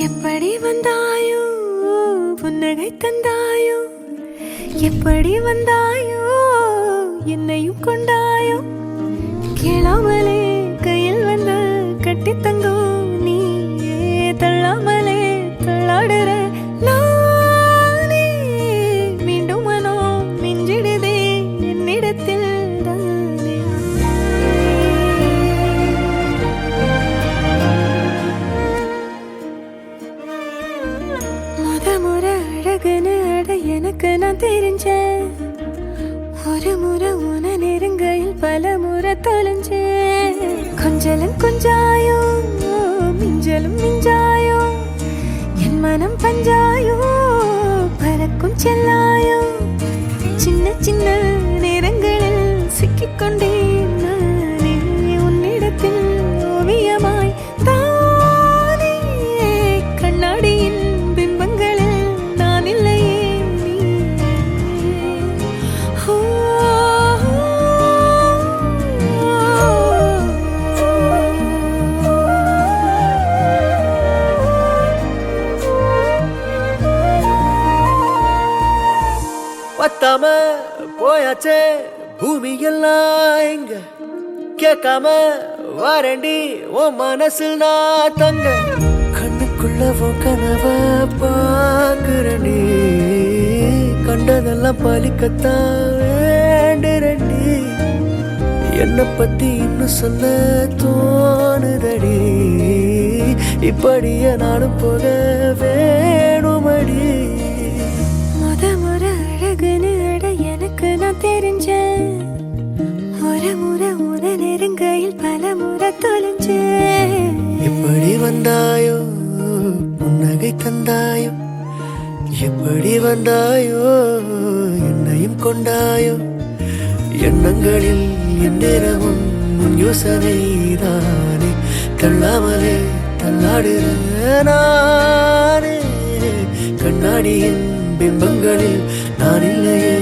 எப்படி வந்தாயோ புன்னகை தந்தாயோ, எப்படி வந்தாயோ என்னையும் கொண்டாயோ, கேளாமலே கையில் வந்து கட்டி தங்கும் நீயே, தள்ளாமலே தள்ளாடுற நானே, மீண்டும் மனம் மிஞ்சிடுதே என்னிடத்தில் தானே. முறை அழகுன்னு அட எனக்கு நான் தெரிஞ்சேன், ஒரு முறை உன நெருங்கையில் பல முறை தொலைஞ்சேன். கொஞ்சலும் கொஞ்சாயோ மிஞ்சலும் மிஞ்சாயோ, என் மனம் பஞ்சாயோ பறக்கும் செல்லாயோ, சின்ன சின்ன நேரங்களில் சிக்கிக்கொண்டேன் நானே உன்னிடத்தில் ஓவியமாய் தானே. கண்ணாடியின் பிம்பங்களில் நான் இல்லையே பத்தாம போயாச்சே பூமி எல்லாம் இங்க, கேட்காம வாரண்டி உன் மனசில் நான் தங்க, கண்ணுக்குள்ள உன் கனவ பாக்குறண்டி, கண்டதெல்லாம் பலிக்கத்தான் வேண்டுறண்டி, என்னை பத்தி இன்னும் சொல்ல தோணுதடி, இப்படியே நானும் போக வேணுமடி. முறை அழகுன்னு அட எனக்கு நான் தெரிஞ்சேன், ஒரு முறை உன நெருங்கையில் பல முறை தொலைஞ்சேன். எப்படி வந்தாயோ புன்னகை தந்தாயோ, எப்படி வந்தாயோ என்னையும் கொண்டாயோ, எண்ணங்களில் எந்நேரமும் யோசனை தானே, தள்ளாமலே தள்ளாடுற நானே, கண்ணாடியின் பிம்பங்களில் நான் இல்லையே